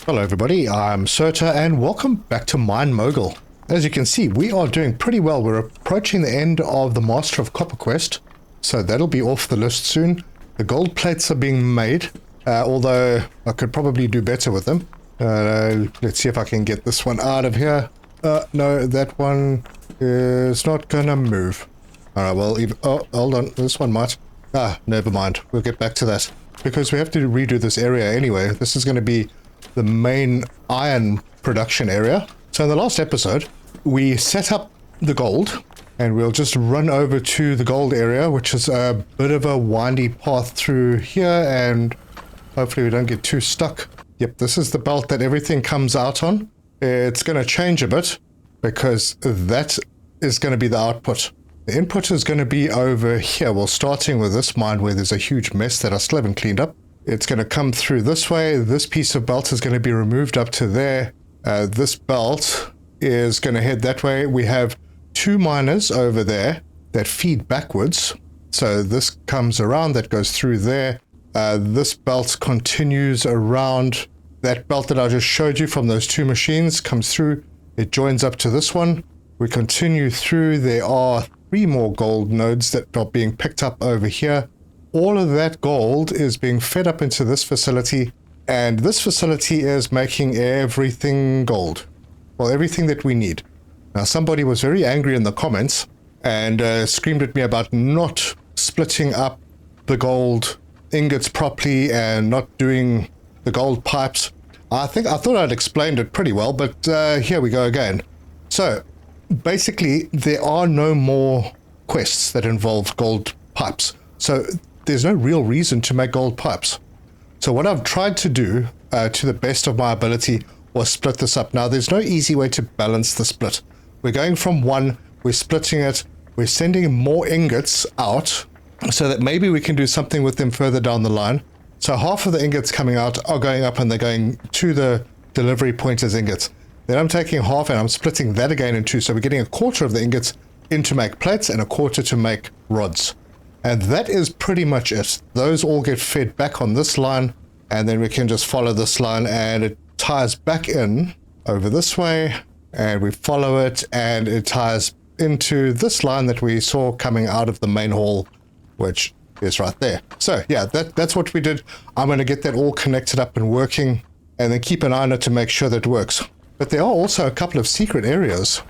Hello everybody, I'm Serta and welcome back to MineMogul. As you can see, we are doing pretty well. We're approaching the end of the Master of Copper quest, so that'll be off the list soon. The gold plates are being made, although I could probably do better with them. Let's see if I can get this one out of here. No, that one is not gonna move. Alright, well, oh, hold on, this one might. Never mind, we'll get back to that. Because we have to redo this area anyway. This is going to be the main iron production area. So in the last episode, we set up the gold, and we'll just run over to the gold area, which is a bit of a windy path through here, and hopefully we don't get too stuck. Yep, this is the belt that everything comes out on. It's going to change a bit, because that is going to be the output. The input is going to be over here. Well, starting with this mine where there's a huge mess that I still haven't cleaned up. It's going to come through this way. This piece of belt is going to be removed up to there. This belt is going to head that way. We have two miners over there that feed backwards. So this comes around, that goes through there. This belt continues around. That belt that I just showed you from those two machines comes through. It joins up to this one. We continue through. There are 3 more gold nodes that are being picked up over here. All of that gold is being fed up into this facility, and this facility is making everything gold. Well, everything that we need. Now, somebody was very angry in the comments and screamed at me about not splitting up the gold ingots properly and not doing the gold pipes. I thought I'd explained it pretty well, but here we go again. So, basically, there are no more quests that involve gold pipes. So there's no real reason to make gold pipes. So what I've tried to do, to the best of my ability, was split this up. Now, there's no easy way to balance the split. We're going from 1, we're splitting it, we're sending more ingots out, so that maybe we can do something with them further down the line. So half of the ingots coming out are going up and they're going to the delivery point as ingots. Then I'm taking half and I'm splitting that again in 2. So we're getting a quarter of the ingots in to make plates and a quarter to make rods. And that is pretty much it. Those all get fed back on this line, and then we can just follow this line, and it ties back in over this way, and we follow it, and it ties into this line that we saw coming out of the main hall, which is right there. So yeah, that's what we did. I'm going to get that all connected up and working, and then keep an eye on it to make sure that it works. But there are also a couple of secret areas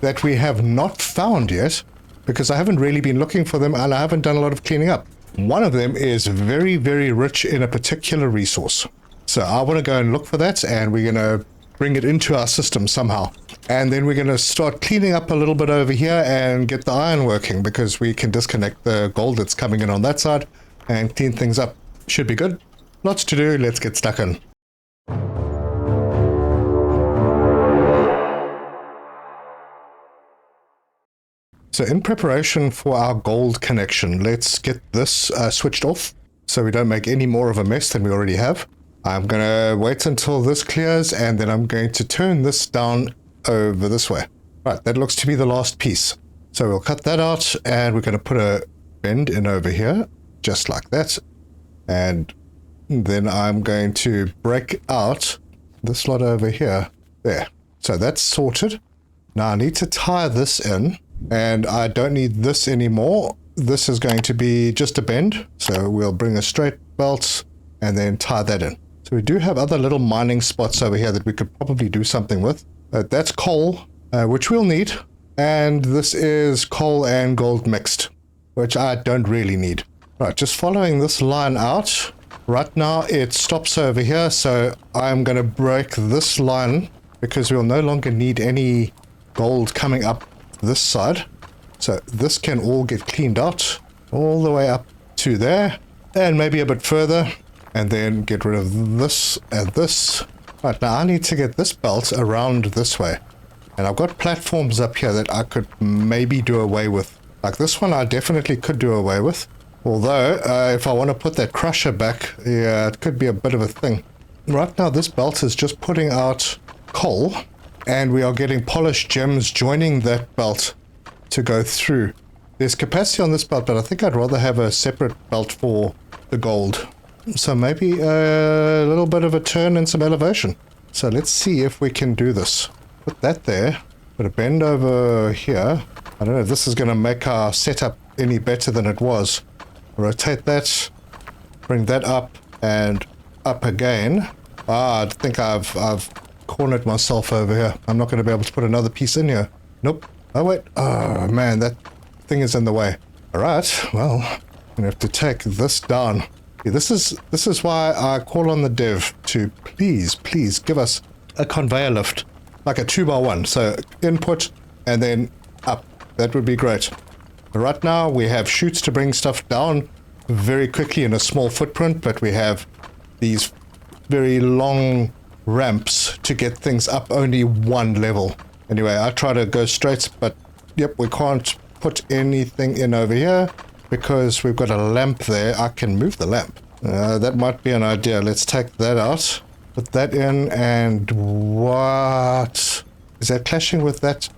that we have not found yet, because I haven't really been looking for them and I haven't done a lot of cleaning up. One of them is very, very rich in a particular resource. So I want to go and look for that, and we're going to bring it into our system somehow. And then we're going to start cleaning up a little bit over here and get the iron working, because we can disconnect the gold that's coming in on that side and clean things up. Should be good. Lots to do. Let's get stuck in. So in preparation for our gold connection, let's get this switched off so we don't make any more of a mess than we already have. I'm going to wait until this clears, and then I'm going to turn this down over this way. Right, that looks to be the last piece. So we'll cut that out, and we're going to put a bend in over here, just like that. And then I'm going to break out this slot over here. There. So that's sorted. Now I need to tie this in. And I don't need this anymore. This is going to be just a bend. So we'll bring a straight belt and then tie that in. So we do have other little mining spots over here that we could probably do something with. That's coal, which we'll need. And this is coal and gold mixed, which I don't really need. Right, just following this line out. Right now it stops over here. So I'm going to break this line because we'll no longer need any gold coming up this side. So this can all get cleaned out all the way up to there, and maybe a bit further, and then get rid of this and this. Right, now I need to get this belt around this way, and I've got platforms up here that I could maybe do away with. Like this one I definitely could do away with, although if I want to put that crusher back, yeah, it could be a bit of a thing. Right now this belt is just putting out coal, and we are getting polished gems joining that belt to go through. There's capacity on this belt, but I think I'd rather have a separate belt for the gold. So maybe a little bit of a turn and some elevation. So let's see if we can do this. Put that there. Put a bend over here. I don't know if this is going to make our setup any better than it was. Rotate that. Bring that up and up again. I think I've cornered myself over here. I'm not going to be able to put another piece in here. Nope. Oh, wait. Oh, man, that thing is in the way. All right. Well, I'm going to have to take this down. Yeah, this is why I call on the dev to please give us a conveyor lift, like a 2x1. So input and then up. That would be great. But right now we have chutes to bring stuff down very quickly in a small footprint, but we have these very long ramps to get things up only one level. Anyway, I try to go straight, but yep, we can't put anything in over here. Because we've got a lamp there, I can move the lamp. That might be an idea. Let's take that out. Put that in, and what? Is that clashing with that?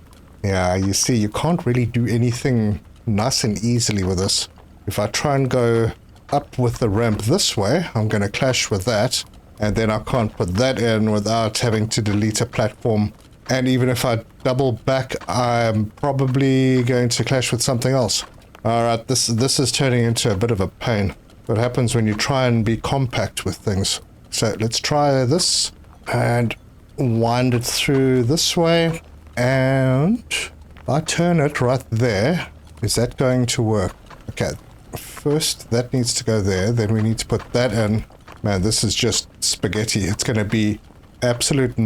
Yeah, you see, you can't really do anything nice and easily with this. If I try and go up with the ramp this way, I'm going to clash with that. And then I can't put that in without having to delete a platform. And even if I double back, I'm probably going to clash with something else. Alright, this is turning into a bit of a pain. What happens when you try and be compact with things. So let's try this and wind it through this way. And if I turn it right there, is that going to work? Okay, first that needs to go there. Then we need to put that in. Man, this is just spaghetti. It's going to be absolute...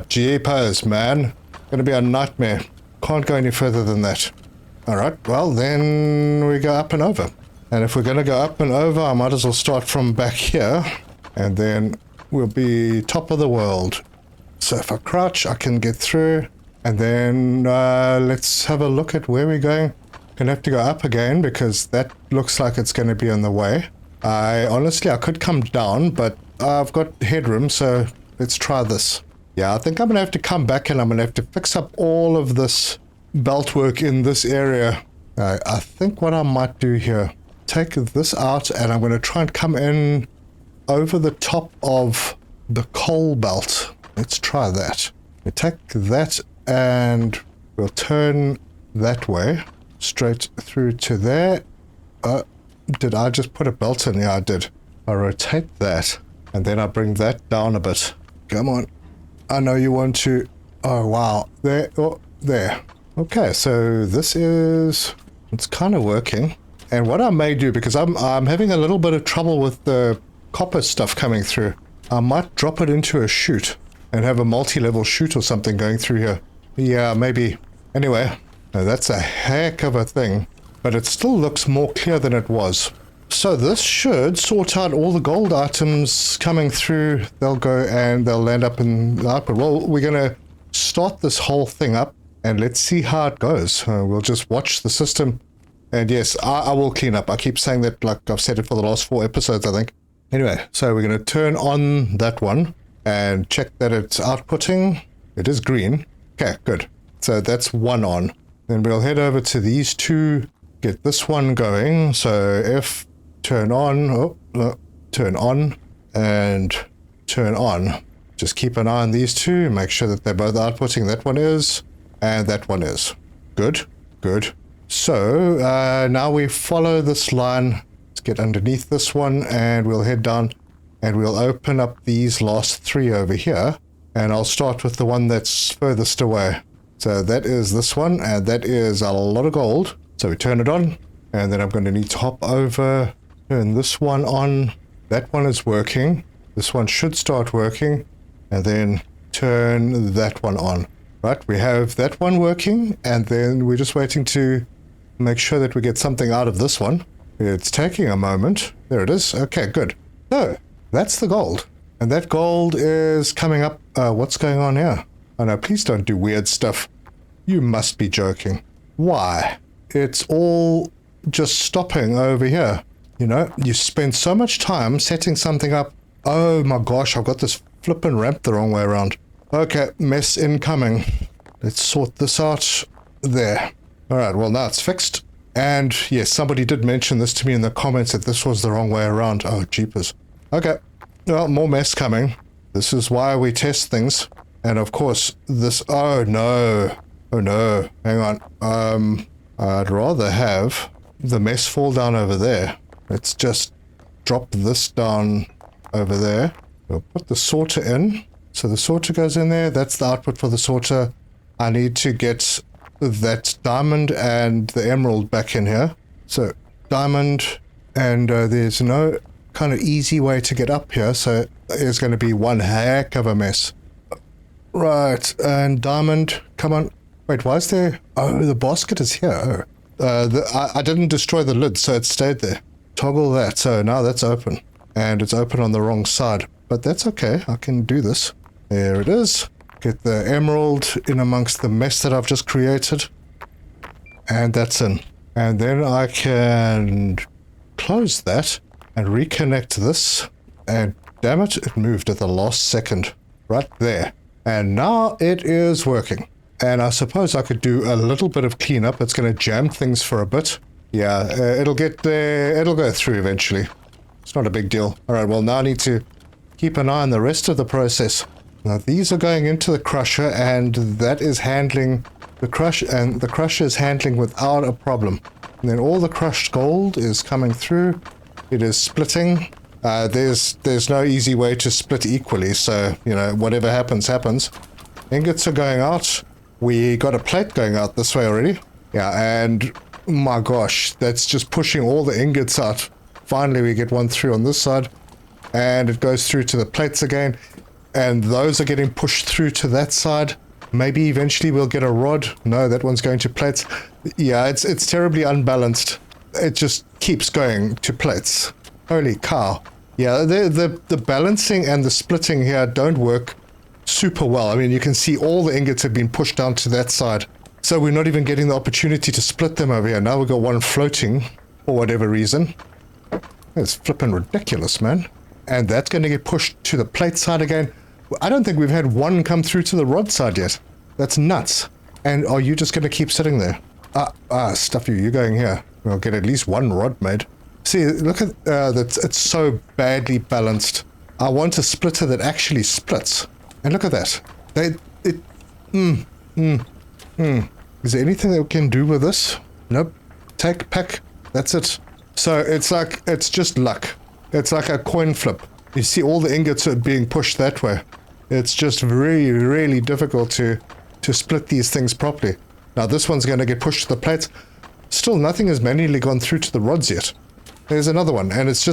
jeepers, man. Going to be a nightmare. Can't go any further than that. Alright, well then we go up and over. And if we're going to go up and over, I might as well start from back here. And then we'll be top of the world. So if I crouch, I can get through. And then let's have a look at where we're going. Gonna have to go up again because that looks like it's going to be on the way. Honestly, I could come down, but I've got headroom, so let's try this. Yeah, I think I'm going to have to come back and I'm going to have to fix up all of this belt work in this area. I think what I might do here, take this out and I'm going to try and come in over the top of the coal belt. Let's try that. We take that and we'll turn that way straight through to there. Did I just put a belt in? Yeah, I did. I rotate that and then I bring that down a bit. Come on. I know you want to... Oh, wow. There. Oh, there. Okay, so this is... It's kind of working. And what I may do, because I'm having a little bit of trouble with the copper stuff coming through, I might drop it into a chute and have a multi-level chute or something going through here. Yeah, maybe. Anyway, that's a heck of a thing, but it still looks more clear than it was. So this should sort out all the gold items coming through. They'll go and they'll land up in the output. Well, we're going to start this whole thing up and let's see how it goes. We'll just watch the system. And yes, I will clean up. I keep saying that like I've said it for the last 4 episodes, I think. Anyway, so we're going to turn on that one and check that it's outputting. It is green. Okay, good. So that's one on. Then we'll head over to these two, get this one going. So F, turn on, turn on, and turn on. Just keep an eye on these two, make sure that they're both outputting. That one is, and that one is. Good, good. So now we follow this line. Let's get underneath this one, and we'll head down, and we'll open up these last 3 over here. And I'll start with the one that's furthest away. So that is this one, and that is a lot of gold. So we turn it on, and then I'm going to need to hop over, turn this one on. That one is working. This one should start working, and then turn that one on. Right, we have that one working, and then we're just waiting to make sure that we get something out of this one. It's taking a moment. There it is. Okay, good. So that's the gold. And that gold is coming up. What's going on here? Oh no, please don't do weird stuff. You must be joking. Why? It's all just stopping over here. You know, you spend so much time setting something up. Oh my gosh, I've got this flippin' ramp the wrong way around. Okay, mess incoming. Let's sort this out. There. Alright, well now it's fixed. And yes, somebody did mention this to me in the comments that this was the wrong way around. Oh, jeepers. Okay. Well, more mess coming. This is why we test things. And of course, this... Oh, no. Oh, no. Hang on. I'd rather have the mess fall down over there. Let's just drop this down over there. We'll put the sorter in. So the sorter goes in there. That's the output for the sorter. I need to get that diamond and the emerald back in here. So diamond, and there's no kind of easy way to get up here. So it's going to be one heck of a mess. Right, and diamond, come on. Wait, why is there... Oh, the basket is here. Oh. I didn't destroy the lid, so it stayed there. Toggle that, so now that's open. And it's open on the wrong side. But that's okay, I can do this. There it is. Get the emerald in amongst the mess that I've just created. And that's in. And then I can close that and reconnect this. And damn it, it moved at the last second. Right there. And now it is working. And I suppose I could do a little bit of cleanup. It's going to jam things for a bit. Yeah, it'll get there. It'll go through eventually. It's not a big deal. All right, well, now I need to keep an eye on the rest of the process. Now, these are going into the crusher, and that is handling the crush, and the crusher is handling without a problem. And then all the crushed gold is coming through. It is splitting. There's no easy way to split equally, so, you know, whatever happens, happens. Ingots are going out. We got a plate going out this way already. Yeah, and my gosh, that's just pushing all the ingots out. Finally, we get one through on this side, and it goes through to the plates again, and those are getting pushed through to that side. Maybe eventually we'll get a rod. No, that one's going to plates. Yeah, it's terribly unbalanced. It just keeps going to plates. Holy cow. Yeah, the balancing and the splitting here don't work super well. I mean, you can see all the ingots have been pushed down to that side. So we're not even getting the opportunity to split them over here. Now we've got one floating for whatever reason. It's flipping ridiculous, man. And that's going to get pushed to the plate side again. I don't think we've had one come through to the rod side yet. That's nuts. And are you just going to keep sitting there? Stuff you. You're going here. We'll get at least one rod made. See, look at that. It's so badly balanced. I want a splitter that actually splits. And look at that. Is there anything that we can do with this? Nope. Take, pack. That's it. So it's just luck. It's like a coin flip. You see all the ingots are being pushed that way. It's just really, really difficult to split these things properly. Now this one's going to get pushed to the plates. Still, nothing has manually gone through to the rods yet. There's another one, and it's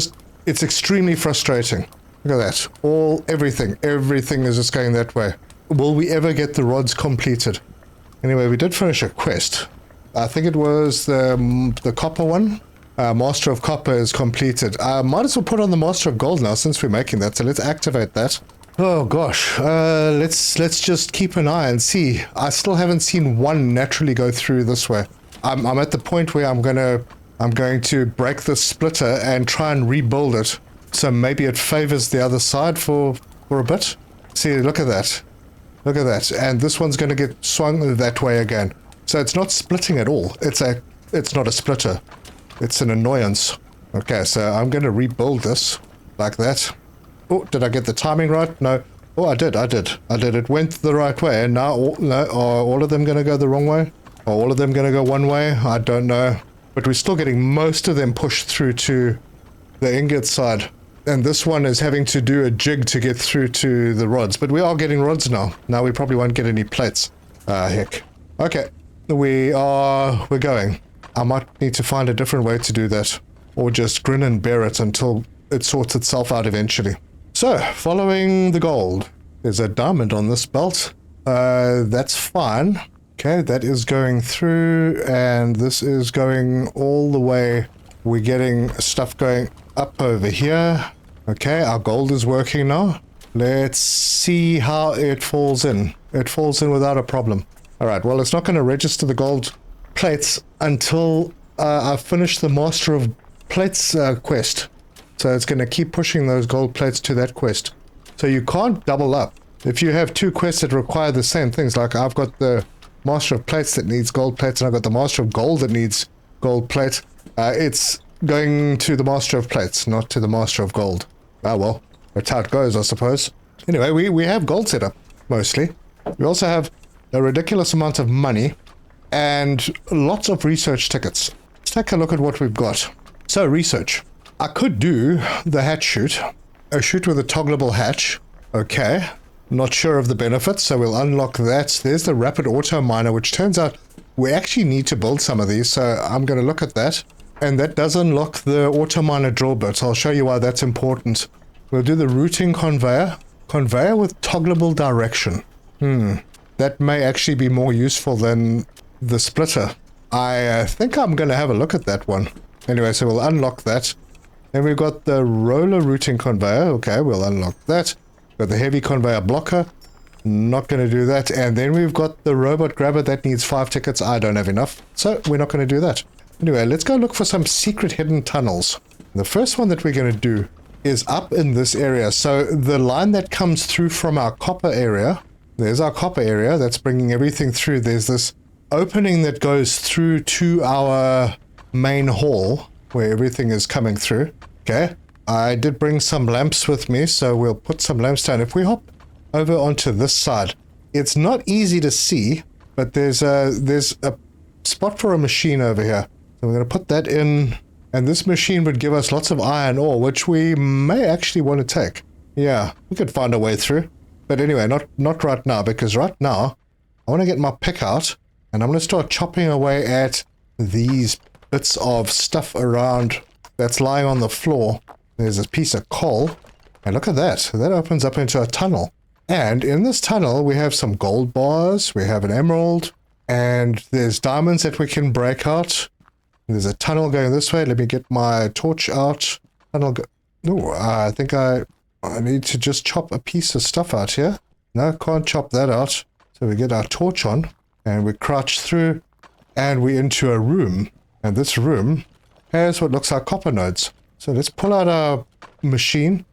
extremely frustrating. Look at that. Everything is just going that way. Will we ever get the rods completed? Anyway, we did finish a quest. I think it was the copper one. Master of Copper is completed. Might as well put on the Master of Gold now since we're making that, so let's activate that. Oh gosh, let's just keep an eye and see. I still haven't seen one naturally go through this way. I'm at the point where I'm going to break the splitter and try and rebuild it. So maybe it favors the other side for a bit. See, look at that. Look at that. And this one's going to get swung that way again. So it's not splitting at all. It's not a splitter. It's an annoyance. Okay, so I'm going to rebuild this like that. Oh, did I get the timing right? No. Oh, I did. It went the right way. And now, are all of them going to go the wrong way? Are all of them going to go one way? I don't know. But we're still getting most of them pushed through to the ingot side. And this one is having to do a jig to get through to the rods. But we are getting rods now. Now we probably won't get any plates. Heck. Okay. We're going. I might need to find a different way to do that. Or just grin and bear it until it sorts itself out eventually. So, following the gold. There's a diamond on this belt. That's fine. Okay, that is going through. And this is going all the way. We're getting stuff going up over here. Okay, our gold is working now. Let's see how it falls in. It falls in without a problem. Alright, well, it's not going to register the gold plates until I finish the Master of Plates quest. So it's going to keep pushing those gold plates to that quest. So you can't double up. If you have two quests that require the same things, like I've got the Master of Plates that needs gold plates, and I've got the Master of Gold that needs gold plate, it's going to the Master of Plates, not to the Master of Gold. Ah well, that's how it goes, I suppose. Anyway, we have gold set up, mostly. We also have a ridiculous amount of money and lots of research tickets. Let's take a look at what we've got. So, research. I could do the hatch chute. A chute with a toggleable hatch. Okay. Not sure of the benefits, so we'll unlock that. There's the rapid auto miner, which turns out we actually need to build some of these, so I'm going to look at that. And that does unlock the auto miner drill bit. I'll show you why that's important. We'll do the routing conveyor. Conveyor with toggleable direction. That may actually be more useful than the splitter. I think I'm going to have a look at that one. Anyway, so we'll unlock that. Then we've got the roller routing conveyor. Okay, we'll unlock that. Got the heavy conveyor blocker. Not going to do that. And then we've got the robot grabber that needs 5 tickets. I don't have enough, so we're not going to do that. Anyway, let's go look for some secret hidden tunnels. The first one that we're going to do is up in this area. So the line that comes through from our copper area, there's our copper area that's bringing everything through. There's this opening that goes through to our main hall where everything is coming through. Okay, I did bring some lamps with me, so we'll put some lamps down. If we hop over onto this side, it's not easy to see, but there's a spot for a machine over here. So we're going to put that in, and this machine would give us lots of iron ore, which we may actually want to take. Yeah, we could find a way through. But anyway, not right now, because right now I want to get my pick out, and I'm going to start chopping away at these bits of stuff around that's lying on the floor. There's a piece of coal, and look at that. That opens up into a tunnel. And in this tunnel, we have some gold bars, we have an emerald, and there's diamonds that we can break out. There's a tunnel going this way. Let me get my torch out. I think I need to just chop a piece of stuff out here. No, can't chop that out. So we get our torch on, and we crouch through, and we're into a room. And this room has what looks like copper nodes. So let's pull out our machine.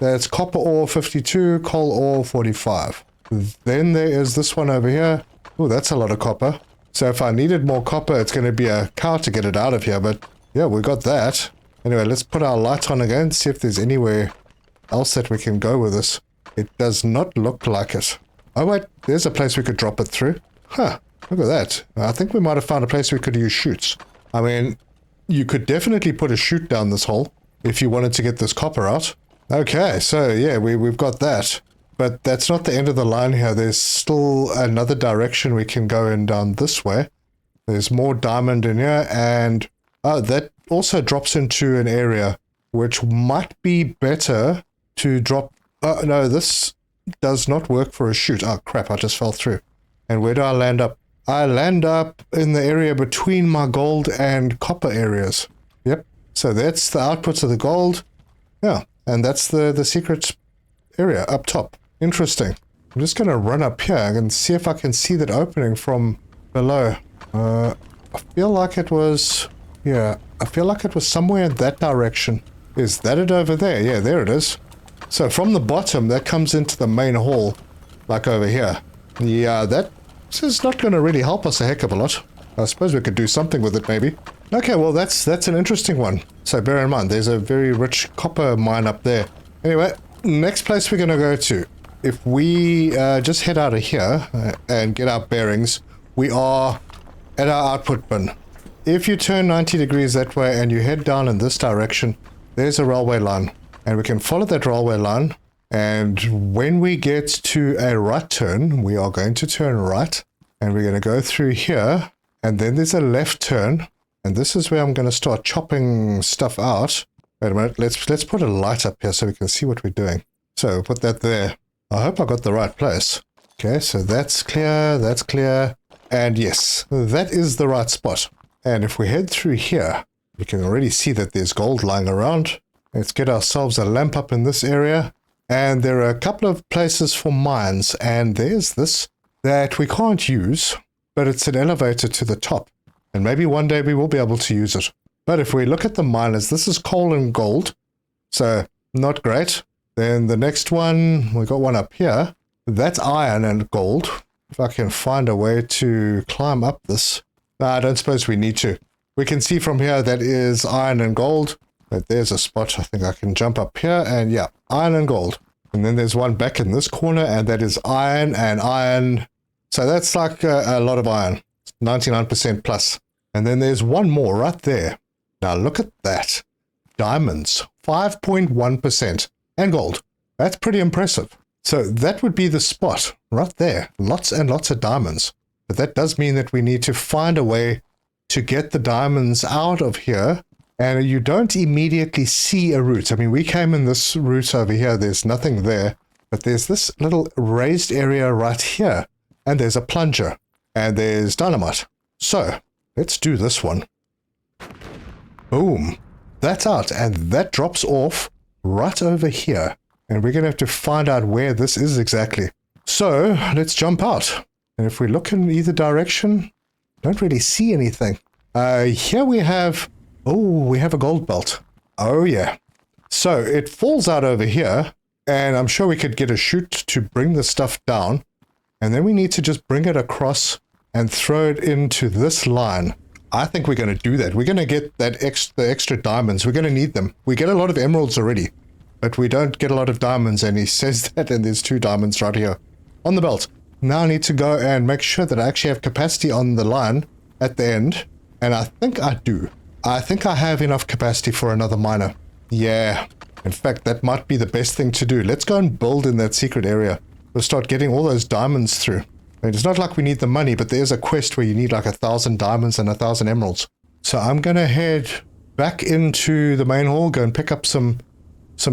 That's copper ore 52, coal ore 45. Then there is this one over here. Oh, that's a lot of copper. So if I needed more copper, it's going to be a cow to get it out of here. But yeah, we got that. Anyway, let's put our light on again, see if there's anywhere else that we can go with this. It does not look like it. Oh wait, there's a place we could drop it through. Huh, look at that. I think we might have found a place we could use chutes. I mean, you could definitely put a chute down this hole if you wanted to get this copper out. Okay, so yeah, we've got that. But that's not the end of the line here. There's still another direction we can go in down this way. There's more diamond in here, and that also drops into an area which might be better to drop. Oh, no, this does not work for a chute. Oh, crap, I just fell through. And where do I land up? I land up in the area between my gold and copper areas. Yep, so that's the outputs of the gold. Yeah, and that's the secret area up top. Interesting. I'm just going to run up here and see if I can see that opening from below. I feel like it was... Yeah, I feel like it was somewhere in that direction. Is that it over there? Yeah, there it is. So from the bottom, that comes into the main hall, like over here. Yeah, that is not going to really help us a heck of a lot. I suppose we could do something with it, maybe. Okay, well, that's an interesting one. So bear in mind, there's a very rich copper mine up there. Anyway, next place we're going to go to. If we just head out of here and get our bearings, we are at our output bin. If you turn 90 degrees that way and you head down in this direction, there's a railway line. And we can follow that railway line. And when we get to a right turn, we are going to turn right. And we're going to go through here. And then there's a left turn. And this is where I'm going to start chopping stuff out. Wait a minute. Let's put a light up here so we can see what we're doing. So put that there. I hope I got the right place. Okay, so that's clear, and yes, that is the right spot. And if we head through here, we can already see that there's gold lying around. Let's get ourselves a lamp up in this area, and there are a couple of places for mines, and there's this that we can't use, but it's an elevator to the top, and maybe one day we will be able to use it. But if we look at the miners, this is coal and gold, so not great. Then the next one, we got one up here. That's iron and gold. If I can find a way to climb up this. No, I don't suppose we need to. We can see from here that is iron and gold. But there's a spot. I think I can jump up here and yeah, iron and gold. And then there's one back in this corner, and that is iron and iron. So that's like a lot of iron, 99% plus. And then there's one more right there. Now look at that. Diamonds, 5.1%. And gold. That's pretty impressive. So that would be the spot right there. Lots and lots of diamonds. But that does mean that we need to find a way to get the diamonds out of here. And you don't immediately see a route. I mean, we came in this route over here. There's nothing there. But there's this little raised area right here. And there's a plunger. And there's dynamite. So, let's do this one. Boom. That's out. And that drops off right over here. And we're going to have to find out where this is exactly. So, let's jump out. And if we look in either direction, don't really see anything. Here we have... Oh, we have a gold belt. Oh, yeah. So, it falls out over here. And I'm sure we could get a chute to bring the stuff down. And then we need to just bring it across and throw it into this line. I think we're going to do that. We're going to get that the extra diamonds. We're going to need them. We get a lot of emeralds already. But we don't get a lot of diamonds, and he says that, and there's 2 diamonds right here on the belt. Now I need to go and make sure that I actually have capacity on the line at the end, and I think I do. I think I have enough capacity for another miner. Yeah, in fact, that might be the best thing to do. Let's go and build in that secret area. We'll start getting all those diamonds through. I mean, it's not like we need the money, but there's a quest where you need like 1,000 diamonds and 1,000 emeralds. So I'm going to head back into the main hall, go and pick up some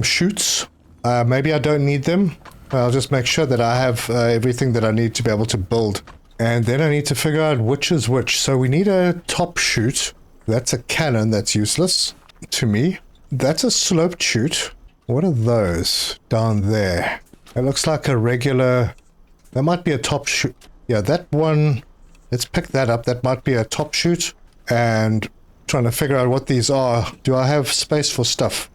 chutes. Maybe I don't need them. I'll just make sure that I have everything that I need to be able to build. And then I need to figure out which is which. So we need a top chute. That's a cannon. That's useless to me. That's a sloped chute. What are those down there? It looks like a regular... That might be a top chute. Yeah, that one... Let's pick that up. That might be a top chute. And trying to figure out what these are. Do I have space for stuff?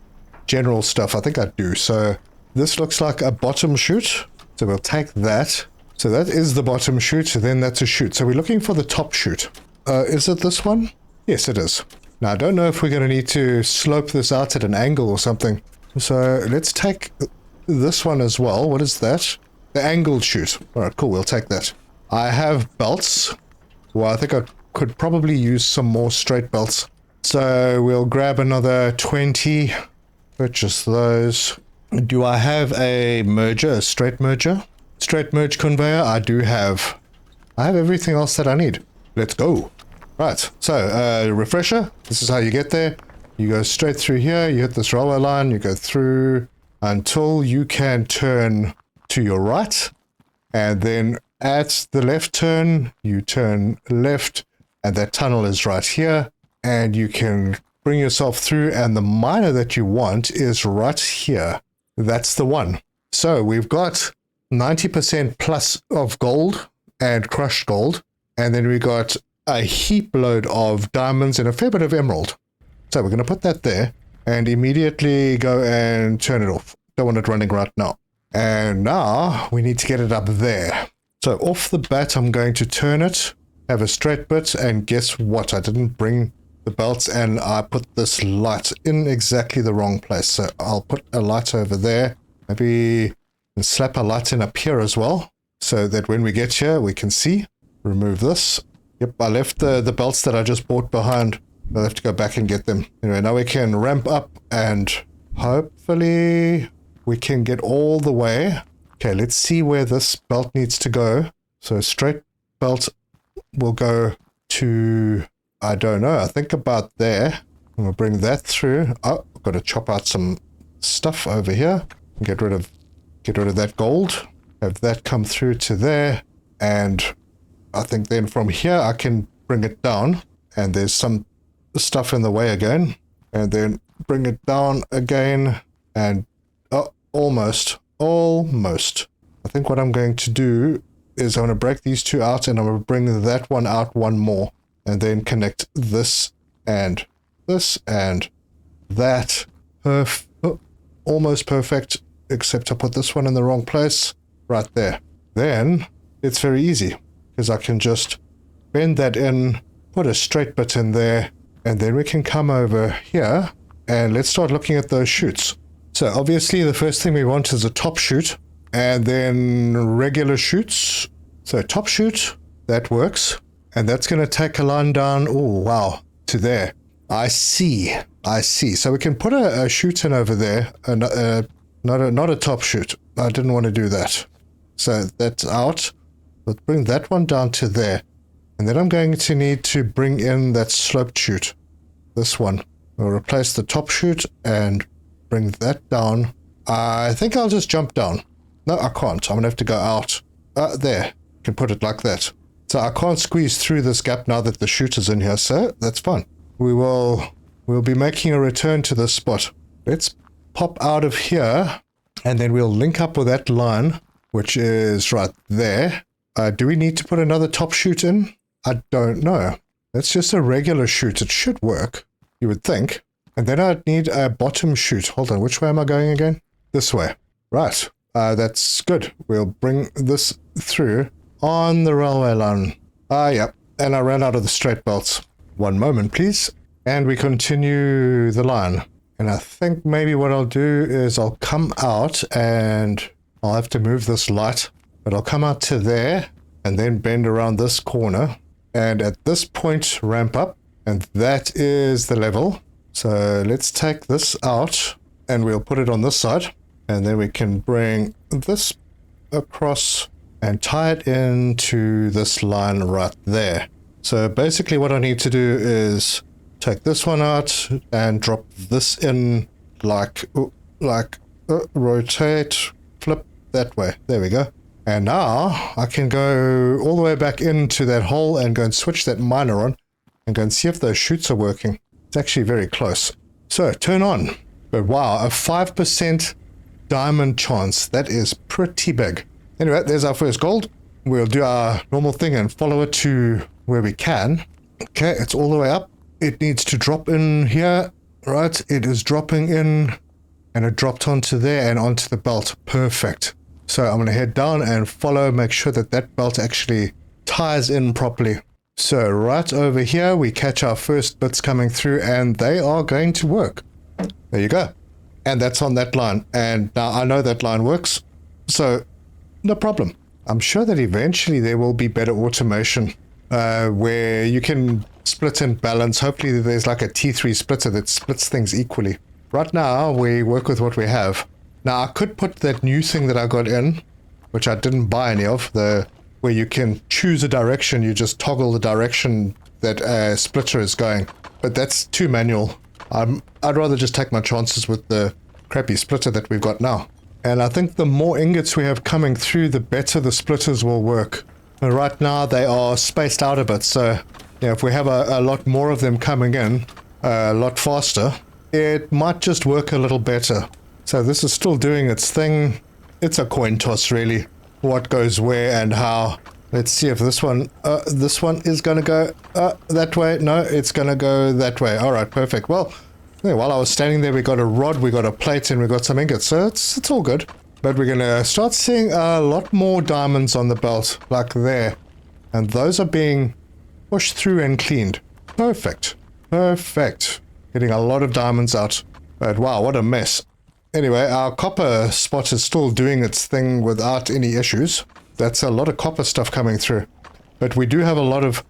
General stuff. I think I do. So this looks like a bottom chute. So we'll take that. So that is the bottom chute. Then that's a chute. So we're looking for the top chute. Is it this one? Yes, it is. Now, I don't know if we're going to need to slope this out at an angle or something. So let's take this one as well. What is that? The angled chute. All right, cool. We'll take that. I have belts. Well, I think I could probably use some more straight belts. So we'll grab another 20. Purchase those. Do I have a merger, a straight merger? Straight merge conveyor? I do have. I have everything else that I need. Let's go. Right, so refresher. This is how you get there. You go straight through here. You hit this roller line. You go through until you can turn to your right. And then at the left turn, you turn left. And that tunnel is right here. And you can bring yourself through. And the miner that you want is right here. That's the one. So we've got 90% plus of gold and crushed gold. And then we got a heap load of diamonds and a fair bit of emerald. So we're going to put that there and immediately go and turn it off. Don't want it running right now. And now we need to get it up there. So off the bat, I'm going to turn it, have a straight bit, and guess what? I didn't bring the belts and I put this light in exactly the wrong place. So I'll put a light over there. Maybe slap a light in up here as well so that when we get here, we can see. Remove this. Yep, I left the belts that I just bought behind. I'll have to go back and get them. Anyway, now we can ramp up and hopefully we can get all the way. Okay, let's see where this belt needs to go. So straight belt will go to, I don't know, I think about there. I'm going to bring that through. Oh, I've got to chop out some stuff over here. Get rid of that gold. Have that come through to there. And I think then from here I can bring it down. And there's some stuff in the way again. And then bring it down again. And almost. I think what I'm going to do is I'm going to break these two out and I'm going to bring that one out one more. And then connect this and that. Almost perfect. Except I put this one in the wrong place. Right there. Then it's very easy. Because I can just bend that in. Put a straight bit in there. And then we can come over here. And let's start looking at those chutes. So obviously the first thing we want is a top chute and then regular chutes. So top chute, that works. And that's going to take a line down, oh wow, to there. I see. So we can put a chute in over there, not a top chute. I didn't want to do that. So that's out. Let's bring that one down to there. And then I'm going to need to bring in that sloped chute. This one. We'll replace the top chute and bring that down. I think I'll just jump down. No, I can't. I'm going to have to go out. There. Can put it like that. So I can't squeeze through this gap now that the chute is in here, so that's fine. We'll be making a return to this spot. Let's pop out of here, and then we'll link up with that line, which is right there. Do we need to put another top chute in? I don't know. That's just a regular chute. It should work, you would think. And then I'd need a bottom chute. Hold on, which way am I going again? This way. Right. That's good. We'll bring this through on the railway line. Yep. And I ran out of the straight belts. One moment, please. And we continue the line. And I think maybe what I'll do is I'll come out and I'll have to move this light. But I'll come out to there and then bend around this corner. And at this point, ramp up. And that is the level. So let's take this out and we'll put it on this side. And then we can bring this across and tie it into this line right there. So basically what I need to do is take this one out and drop this in like rotate, flip that way. There we go. And now I can go all the way back into that hole and go and switch that miner on and go and see if those chutes are working. It's actually very close. So turn on. But wow, a 5% diamond chance. That is pretty big. Anyway, there's our first gold. We'll do our normal thing and follow it to where we can. Okay, it's all the way up. It needs to drop in here. Right, it is dropping in. And it dropped onto there and onto the belt. Perfect. So I'm going to head down and follow, make sure that that belt actually ties in properly. So right over here, we catch our first bits coming through and they are going to work. There you go. And that's on that line. And now I know that line works. So no problem. I'm sure that eventually there will be better automation where you can split and balance. Hopefully there's like a T3 splitter that splits things equally. Right now we work with what we have. Now I could put that new thing that I got in, which I didn't buy any of, where you can choose a direction, you just toggle the direction that a splitter is going. But that's too manual. I'd rather just take my chances with the crappy splitter that we've got now. And I think the more ingots we have coming through, the better the splitters will work. And right now they are spaced out a bit, so yeah, if we have a lot more of them coming in a lot faster, it might just work a little better. So this is still doing its thing. It's a coin toss really, what goes where and how. Let's see if this one is going to go that way. No, it's going to go that way. All right, perfect. Well, yeah, while I was standing there, we got a rod, we got a plate, and we got some ingots. So it's all good. But we're going to start seeing a lot more diamonds on the belt, like there. And those are being pushed through and cleaned. Perfect. Perfect. Getting a lot of diamonds out. But wow, what a mess. Anyway, our copper spot is still doing its thing without any issues. That's a lot of copper stuff coming through. But we do have a lot of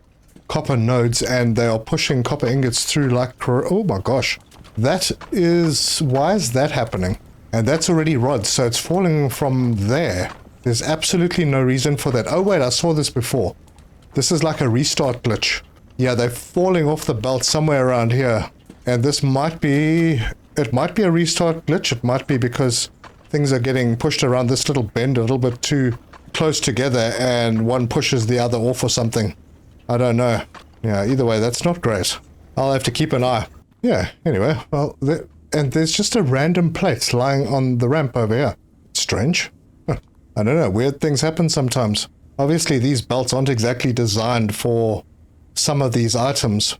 copper nodes, and they are pushing copper ingots through like... Oh my gosh. That is... Why is that happening? And that's already rods, so it's falling from there. There's absolutely no reason for that. Oh wait, I saw this before. This is like a restart glitch. Yeah, they're falling off the belt somewhere around here. And this might be... It might be a restart glitch. It might be because things are getting pushed around this little bend a little bit too close together and one pushes the other off or something. I don't know. Yeah, either way, that's not great. I'll have to keep an eye. Yeah, anyway, well, and there's just a random plate lying on the ramp over here. Strange. Huh. I don't know, weird things happen sometimes. Obviously, these belts aren't exactly designed for some of these items.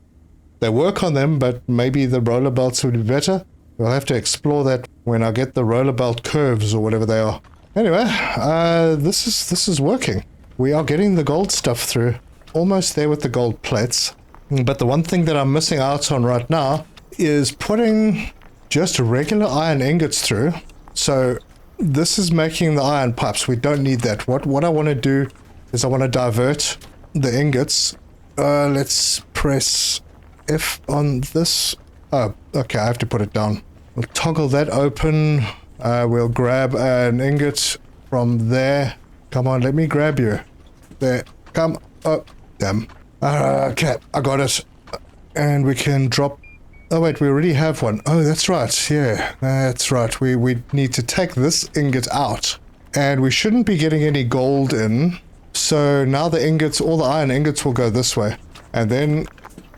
They work on them, but maybe the roller belts would be better. We'll have to explore that when I get the roller belt curves or whatever they are. Anyway, this is working. We are getting the gold stuff through. Almost there with the gold plates. But the one thing that I'm missing out on right now is putting just regular iron ingots through. So this is making the iron pipes. We don't need that. What I want to do is I want to divert the ingots. Let's press F on this. Oh, okay, I have to put it down. We'll toggle that open. We'll grab an ingot from there. Come on, let me grab you. There, come. Oh, damn. Okay, I got it. And we can drop... Oh wait, we already have one. Oh, that's right. Yeah, that's right. We need to take this ingot out. And we shouldn't be getting any gold in. So now the ingots, all the iron ingots will go this way. And then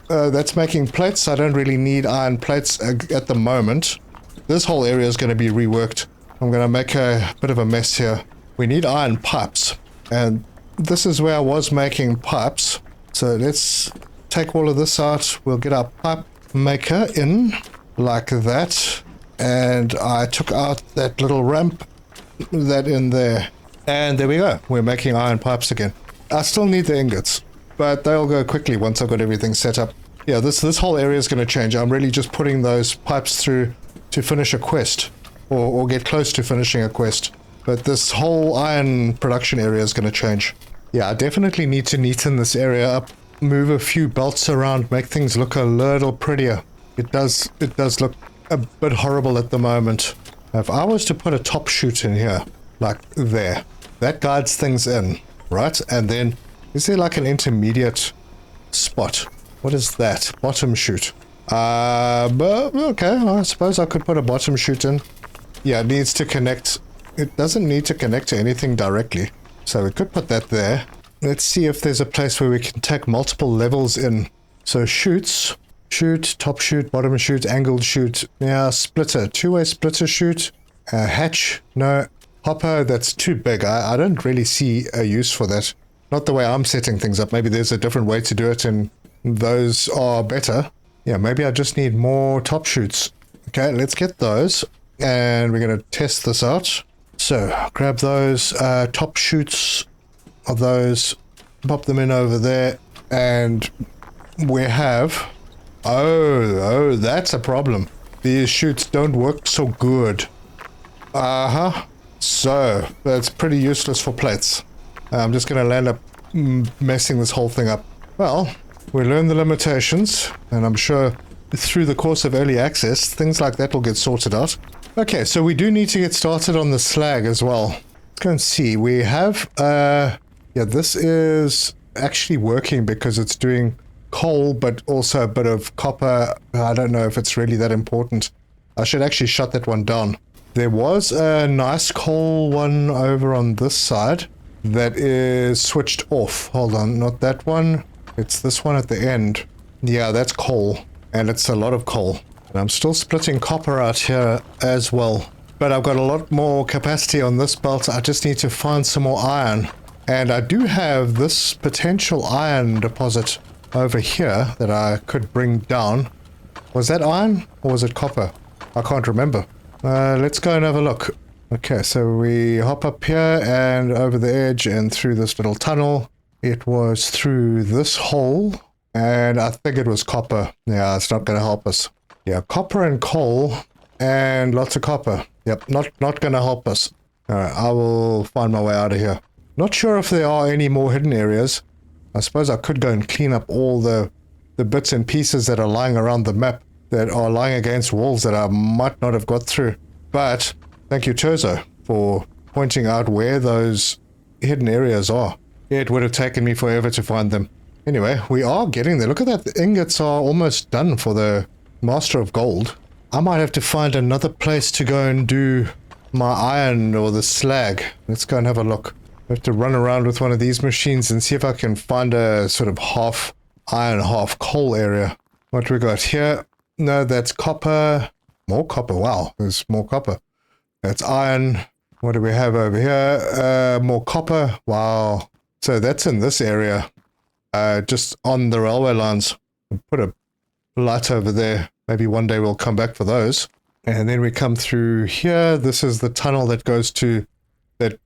that's making plates. I don't really need iron plates at the moment. This whole area is going to be reworked. I'm going to make a bit of a mess here. We need iron pipes. And this is where I was making pipes. So let's take all of this out. We'll get our pipe maker in like that. And I took out that little ramp, that in there. And there we go. We're making iron pipes again. I still need the ingots, but they'll go quickly once I've got everything set up. Yeah, this whole area is going to change. I'm really just putting those pipes through to finish a quest, or get close to finishing a quest. But this whole iron production area is going to change. Yeah, I definitely need to neaten this area up, move a few belts around, make things look a little prettier. It does look a bit horrible at the moment. If I was to put a top chute in here, like there, that guides things in, right? And then, is there like an intermediate spot? What is that? Bottom chute. But okay, I suppose I could put a bottom chute in. Yeah, it needs to connect. It doesn't need to connect to anything directly. So we could put that there. Let's see if there's a place where we can take multiple levels in. So chutes, chute, top chute, bottom chute, angled chute. Yeah, splitter, two-way splitter chute. Hatch, no. Hopper, that's too big. I don't really see a use for that. Not the way I'm setting things up. Maybe there's a different way to do it and those are better. Yeah, maybe I just need more top chutes. Okay, let's get those. And we're going to test this out. So, grab those top chutes of those, pop them in over there, and we have... Oh, that's a problem. These chutes don't work so good. Uh-huh. So, that's pretty useless for plates. I'm just going to land up messing this whole thing up. Well, we learn the limitations, and I'm sure through the course of early access, things like that will get sorted out. Okay, so we do need to get started on the slag as well. Let's go and see. We have, yeah, this is actually working because it's doing coal, but also a bit of copper. I don't know if it's really that important. I should actually shut that one down. There was a nice coal one over on this side that is switched off. Hold on, not that one. It's this one at the end. Yeah, that's coal, and it's a lot of coal. And I'm still splitting copper out here as well. But I've got a lot more capacity on this belt. I just need to find some more iron. And I do have this potential iron deposit over here that I could bring down. Was that iron or was it copper? I can't remember. Let's go and have a look. Okay, so we hop up here and over the edge and through this little tunnel. It was through this hole, and I think it was copper. Yeah, it's not going to help us. Yeah, copper and coal, and lots of copper. Yep, not going to help us. Alright, I will find my way out of here. Not sure if there are any more hidden areas. I suppose I could go and clean up all the bits and pieces that are lying around the map, that are lying against walls that I might not have got through. But, thank you, Terzo, for pointing out where those hidden areas are. It would have taken me forever to find them. Anyway, we are getting there. Look at that. The ingots are almost done for the Master of Gold. I might have to find another place to go and do my iron or the slag. Let's go and have a look. I have to run around with one of these machines and see if I can find a sort of half iron, half coal area. What we got here? No, that's copper. More copper. Wow, there's more copper. That's iron. What do we have over here? More copper. Wow. So that's in this area. Just on the railway lines. I'll put a light over there. Maybe one day we'll come back for those. And then we come through here. This is the tunnel that goes to that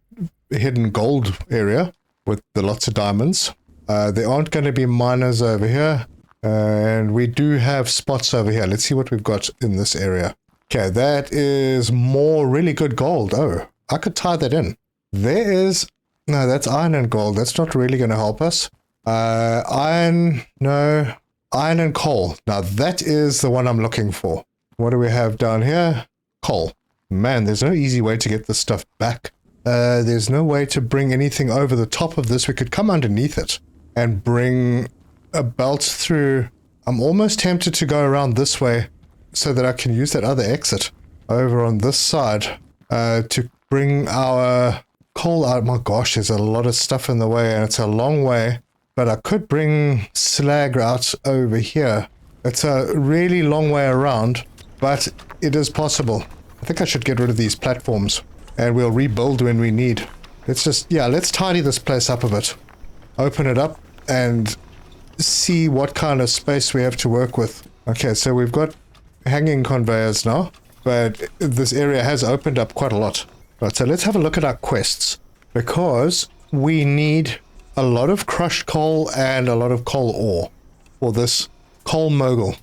hidden gold area with the lots of diamonds. There aren't going to be miners over here. And we do have spots over here. Let's see what we've got in this area. Okay, that is more really good gold. Oh, I could tie that in. There is... No, that's iron and gold. That's not really going to help us. Iron... No. Iron and coal. Now, that is the one I'm looking for. What do we have down here? Coal. Man, there's no easy way to get this stuff back. There's no way to bring anything over the top of this. We could come underneath it and bring a belt through. I'm almost tempted to go around this way so that I can use that other exit over on this side to bring our coal out. My gosh, there's a lot of stuff in the way and it's a long way, but I could bring slag out over here. It's a really long way around, but it is possible. I think I should get rid of these platforms and we'll rebuild when we need. Let's just, yeah, let's tidy this place up a bit. Open it up and see what kind of space we have to work with. Okay, so we've got hanging conveyors now, but this area has opened up quite a lot. Right, so let's have a look at our quests, because we need a lot of crushed coal and a lot of coal ore for this coal mogul.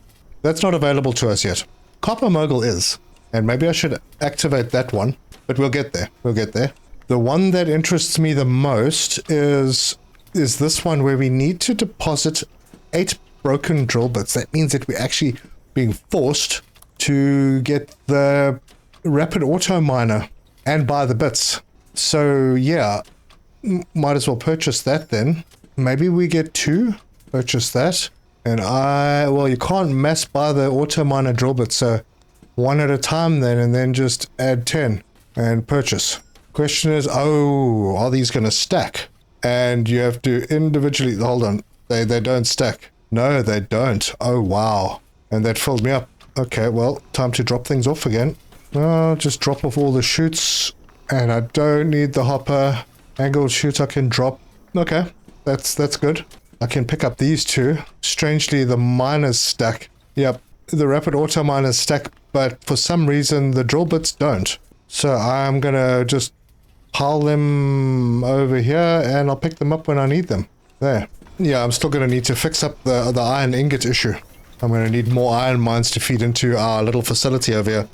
That's not available to us yet. Copper mogul is, and maybe I should activate that one, but we'll get there. We'll get there. The one that interests me the most is this one where we need to deposit 8 broken drill bits. That means that we're actually being forced to get the rapid auto miner and buy the bits. So yeah, might as well purchase that then. Maybe we get 2, purchase that. And well, you can't mass buy the auto miner drill bits, so 1 at a time then, and then just add 10 and purchase. Question is, oh, are these going to stack? And you have to individually, hold on, they don't stack. No, they don't. Oh, wow. And that filled me up. Okay, well, time to drop things off again. I'll just drop off all the chutes. And I don't need the hopper. Angled chute I can drop. Okay, that's good. I can pick up these 2. Strangely, the miners stack. Yep, the rapid auto miners stack, but for some reason the drill bits don't. So I'm going to just pile them over here and I'll pick them up when I need them. There. Yeah, I'm still going to need to fix up the iron ingot issue. I'm going to need more iron mines to feed into our little facility over here.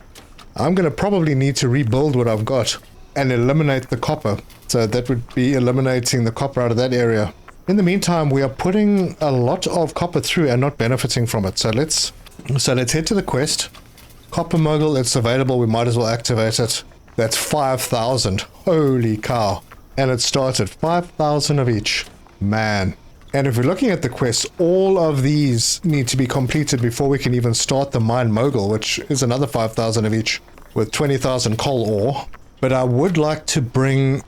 I'm going to probably need to rebuild what I've got and eliminate the copper. So that would be eliminating the copper out of that area. In the meantime, we are putting a lot of copper through and not benefiting from it. So let's head to the quest. Copper mogul, it's available. We might as well activate it. That's 5,000. Holy cow. And it started 5,000 of each. Man. And if we're looking at the quests, all of these need to be completed before we can even start the MineMogul, which is another 5,000 of each with 20,000 coal ore. But I would like to bring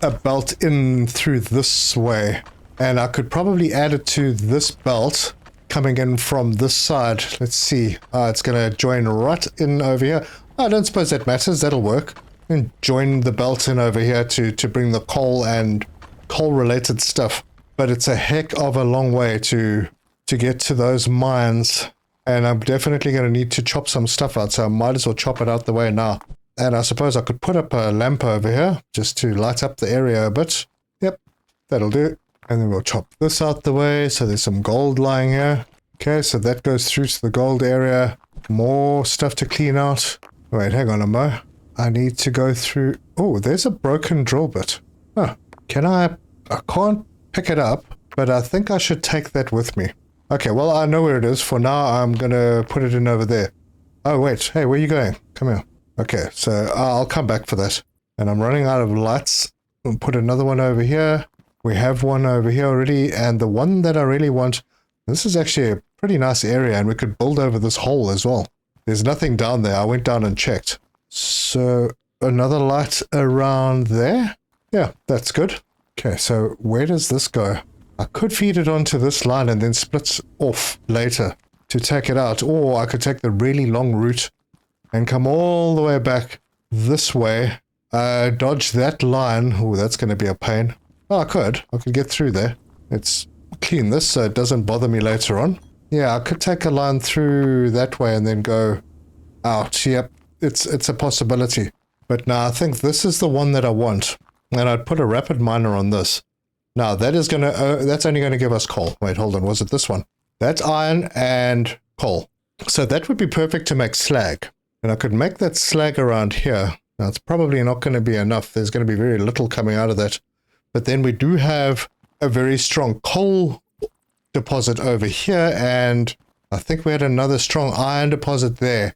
a belt in through this way. And I could probably add it to this belt coming in from this side. Let's see. It's going to join right in over here. I don't suppose that matters. That'll work. And join the belt in over here to bring the coal and coal-related stuff. But it's a heck of a long way to get to those mines. And I'm definitely going to need to chop some stuff out. So I might as well chop it out the way now. And I suppose I could put up a lamp over here just to light up the area a bit. Yep, that'll do. And then we'll chop this out the way. So there's some gold lying here. Okay, so that goes through to the gold area. More stuff to clean out. Wait, hang on a mo. I need to go through... Oh, there's a broken drill bit. Huh. Can I can't pick it up, but I think I should take that with me. Okay, well, I know where it is. For now, I'm going to put it in over there. Oh, wait. Hey, where are you going? Come here. Okay, so I'll come back for that. And I'm running out of lights. We'll put another one over here. We have one over here already. And the one that I really want... This is actually a pretty nice area, and we could build over this hole as well. There's nothing down there. I went down and checked. So, another light around there? Yeah, that's good. Okay, so where does this go? I could feed it onto this line and then split off later to take it out. Or I could take the really long route and come all the way back this way. Dodge that line. Oh, that's going to be a pain. Oh, I could get through there. Let's clean this so it doesn't bother me later on. Yeah, I could take a line through that way and then go out. Yep, it's a possibility. But now I think this is the one that I want. And I'd put a rapid miner on this. Now that is that's only going to give us coal. Wait, hold on. Was it this one? That's iron and coal. So that would be perfect to make slag. And I could make that slag around here. Now, it's probably not going to be enough. There's going to be very little coming out of that. But then we do have a very strong coal deposit over here, and I think we had another strong iron deposit there.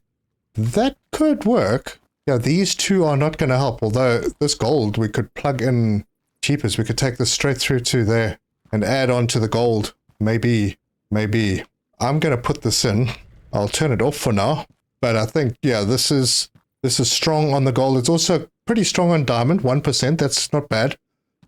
That could work. Yeah, these two are not going to help, although this gold we could plug in cheapest. We could take this straight through to there and add on to the gold. Maybe. I'm going to put this in. I'll turn it off for now. But I think, yeah, this is strong on the gold. It's also pretty strong on diamond, 1%. That's not bad.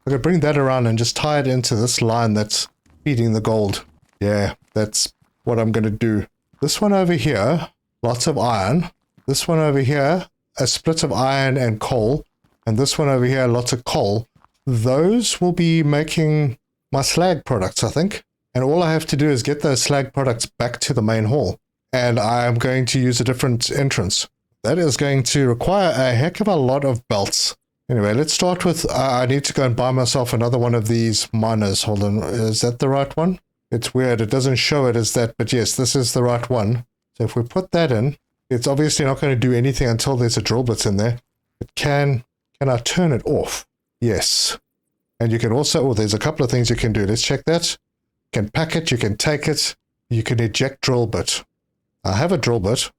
I could bring that around and just tie it into this line that's feeding the gold. Yeah, that's what I'm going to do. This one over here, lots of iron. This one over here, a split of iron and coal. And this one over here, lots of coal. Those will be making my slag products, I think. And all I have to do is get those slag products back to the main hall. And I'm going to use a different entrance. That is going to require a heck of a lot of belts. Anyway, let's start with, I need to go and buy myself another one of these miners. Hold on, is that the right one? It's weird, it doesn't show it as that, but yes, this is the right one. So if we put that in, it's obviously not going to do anything until there's a drill bit in there. But can I turn it off? Yes. And you can also, oh, there's a couple of things you can do. Let's check that. You can pack it, you can take it, you can eject drill bit. I have a drill bit,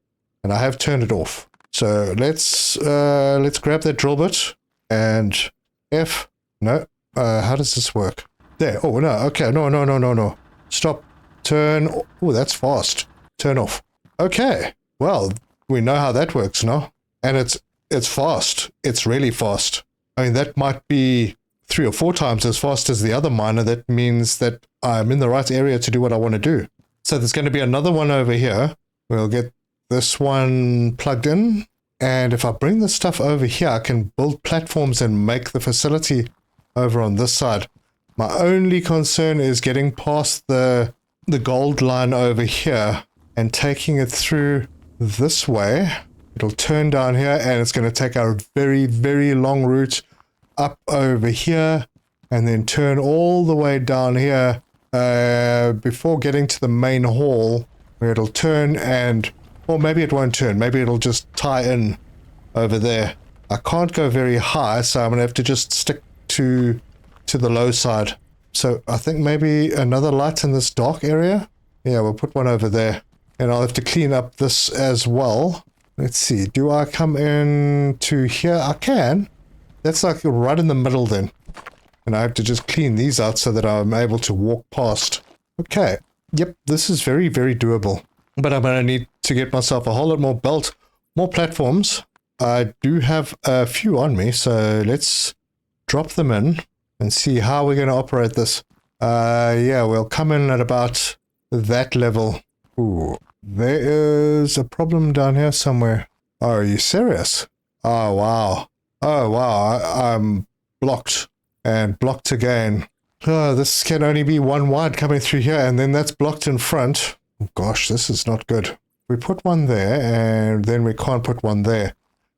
and I have turned it off. So let's grab that drill bit, and F, no, how does this work? There, oh no, okay, no. Stop, turn, oh, that's fast. Turn off. Okay, well, we know how that works now. And it's fast, it's really fast. I mean, that might be 3 or 4 times as fast as the other miner. That means that I'm in the right area to do what I want to do. So there's going to be another one over here. We'll get this one plugged in. And if I bring this stuff over here, I can build platforms and make the facility over on this side. My only concern is getting past the gold line over here and taking it through this way. It'll turn down here and it's going to take a very, very long route up over here and then turn all the way down here before getting to the main hall, where it'll turn and, or maybe it won't turn, maybe it'll just tie in over there. I can't go very high, so I'm going to have to just stick to the low side. So I think maybe another light in this dark area. Yeah, we'll put one over there. And I'll have to clean up this as well. Let's see, do I come in to here? I can. That's like right in the middle then. And I have to just clean these out so that I'm able to walk past. Okay. Yep, this is very, very doable. But I'm going to need to get myself a whole lot more belt, more platforms. I do have a few on me, so let's drop them in and see how we're going to operate this. Yeah, we'll come in at about that level. Ooh, there is a problem down here somewhere. Oh, are you serious? Oh, wow. Oh, wow, I'm blocked. And blocked again. Oh, this can only be one wide coming through here, and then that's blocked in front. Oh, gosh, this is not good. We put one there, and then we can't put one there.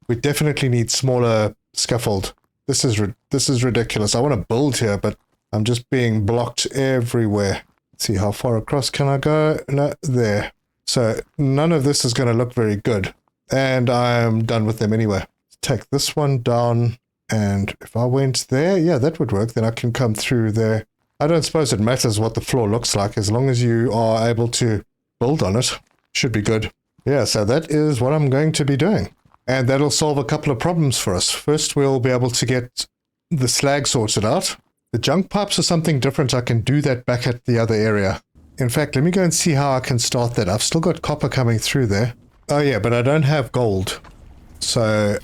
We definitely need smaller scaffold. This is ridiculous. I want to build here, but I'm just being blocked everywhere. Let's see, how far across can I go? No, there. So none of this is going to look very good. And I'm done with them anyway. Take this one down. And if I went there, yeah, that would work. Then I can come through there. I don't suppose it matters what the floor looks like. As long as you are able to build on it, should be good. Yeah, so that is what I'm going to be doing. And that'll solve a couple of problems for us. First, we'll be able to get the slag sorted out. The junk pipes are something different. I can do that back at the other area. In fact, let me go and see how I can start that. I've still got copper coming through there. Oh yeah, but I don't have gold. So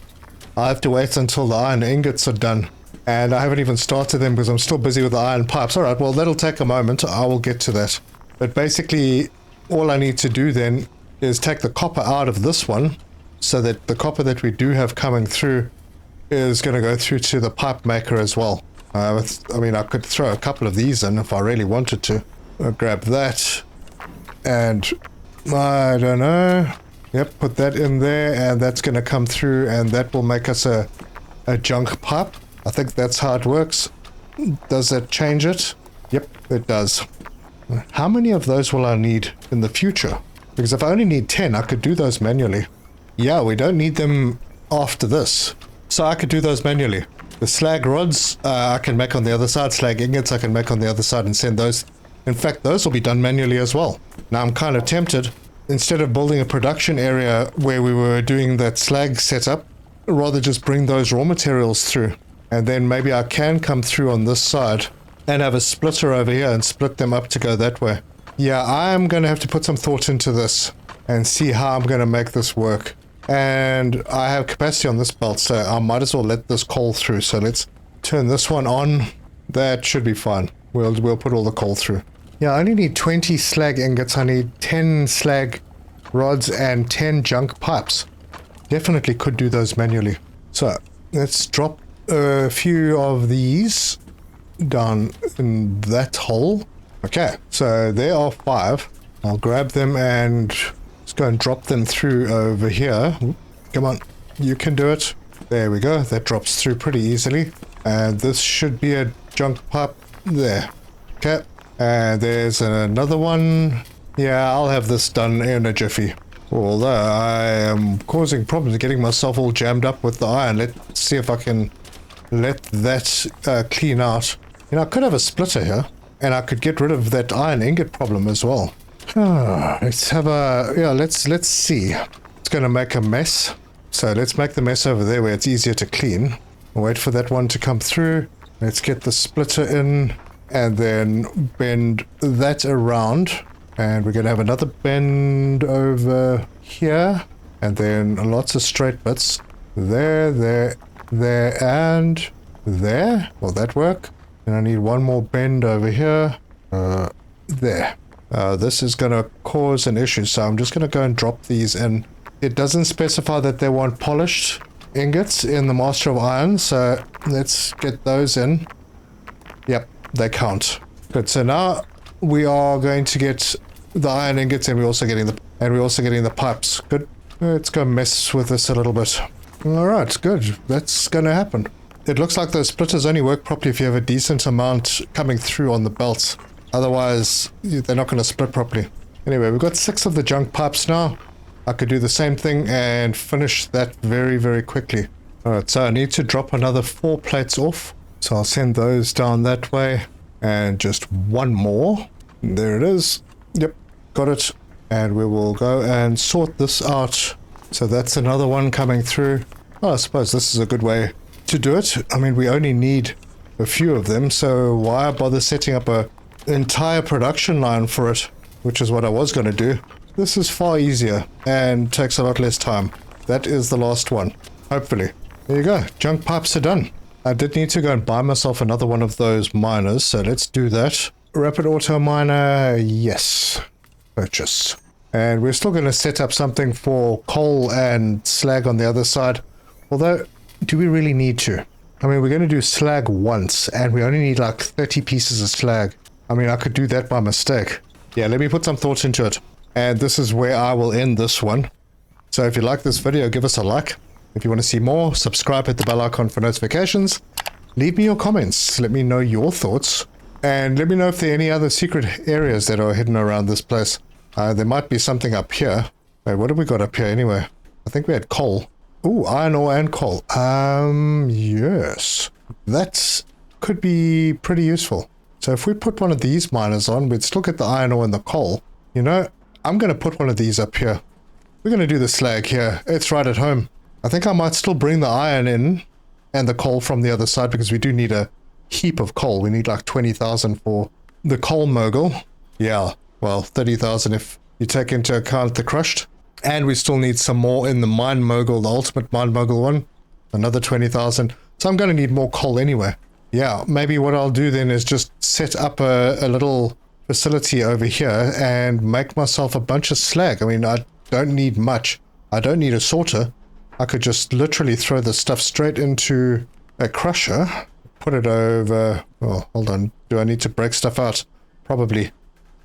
I have to wait until the iron ingots are done. And I haven't even started them because I'm still busy with the iron pipes. Alright, well that'll take a moment. I will get to that. But basically, all I need to do then is take the copper out of this one, so that the copper that we do have coming through is going to go through to the pipe maker as well. I mean, I could throw a couple of these in if I really wanted to. I'll grab that, and I don't know. Yep, put that in there, and that's going to come through, and that will make us a junk pipe. I think that's how it works. Does that change it? Yep, it does. How many of those will I need in the future? Because if I only need 10, I could do those manually. Yeah, we don't need them after this. So I could do those manually. The slag rods I can make on the other side. Slag ingots I can make on the other side and send those. In fact, those will be done manually as well. Now I'm kind of tempted, instead of building a production area where we were doing that slag setup, rather just bring those raw materials through. And then maybe I can come through on this side and have a splitter over here and split them up to go that way. Yeah, I'm going to have to put some thought into this and see how I'm going to make this work. And I have capacity on this belt, so I might as well let this coal through. So let's turn this one on. That should be fine. We'll put all the coal through. Yeah, I only need 20 slag ingots. I need 10 slag rods and 10 junk pipes. Definitely could do those manually. So let's drop a few of these down in that hole. Okay, so there are 5. I'll grab them and let's go and drop them through over here. Come on, you can do it. There we go. That drops through pretty easily. And this should be a junk pipe there. Okay, and there's another one. Yeah, I'll have this done in a jiffy. Although I am causing problems getting myself all jammed up with the iron. Let's see if I can let that clean out. You know, I could have a splitter here, and I could get rid of that iron ingot problem as well. Let's have a... yeah, let's see. It's going to make a mess. So let's make the mess over there where it's easier to clean. Wait for that one to come through. Let's get the splitter in, and then bend that around. And we're going to have another bend over here. And then lots of straight bits. There, there, there, and there. Will that work? And I need one more bend over here. There. This is going to cause an issue, so I'm just going to go and drop these in. It doesn't specify that they want polished ingots in the Master of Iron, so let's get those in. Yep, they count. Good, so now we are going to get the iron ingots, and we're also getting the pipes. Good. Let's go mess with this a little bit. Alright, good. That's going to happen. It looks like those splitters only work properly if you have a decent amount coming through on the belts. Otherwise, they're not going to split properly. Anyway, we've got 6 of the junk pipes now. I could do the same thing and finish that very, very quickly. Alright, so I need to drop another 4 plates off. So I'll send those down that way. And just one more. There it is. Yep, got it. And we will go and sort this out. So that's another one coming through. Oh, I suppose this is a good way to do it. I mean, we only need a few of them, so why bother setting up an entire production line for it, which is what I was going to do. This is far easier and takes a lot less time. That is the last one, hopefully. There you go, junk pipes are done. I did need to go and buy myself another one of those miners, so let's do that. Rapid auto miner, yes. Purchase. And we're still going to set up something for coal and slag on the other side. Although, do we really need to? I mean, we're going to do slag once, and we only need like 30 pieces of slag. I mean, I could do that by mistake. Yeah, let me put some thought into it. And this is where I will end this one. So if you like this video, give us a like. If you want to see more, subscribe, hit the bell icon for notifications. Leave me your comments. Let me know your thoughts. And let me know if there are any other secret areas that are hidden around this place. There might be something up here. Wait, what have we got up here anyway? I think we had coal. Ooh, iron ore and coal. Yes. That could be pretty useful. So if we put one of these miners on, we'd still get the iron ore and the coal. You know, I'm going to put one of these up here. We're going to do the slag here. It's right at home. I think I might still bring the iron in and the coal from the other side because we do need a heap of coal. We need like 20,000 for the coal mogul. Yeah, well, 30,000 if you take into account the crushed. And we still need some more in the MineMogul, the ultimate MineMogul one. Another 20,000. So I'm going to need more coal anyway. Yeah, maybe what I'll do then is just set up a little facility over here and make myself a bunch of slag. I mean, I don't need much. I don't need a sorter. I could just literally throw the stuff straight into a crusher. Put it over... oh, hold on. Do I need to break stuff out? Probably.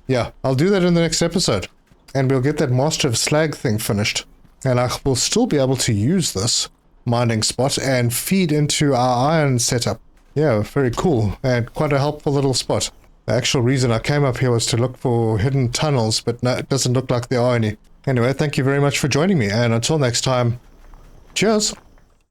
Yeah, I'll do that in the next episode. And we'll get that Master of Slag thing finished. And I will still be able to use this mining spot and feed into our iron setup. Yeah, very cool. And quite a helpful little spot. The actual reason I came up here was to look for hidden tunnels, but no, it doesn't look like there are any. Anyway, thank you very much for joining me, and until next time, cheers!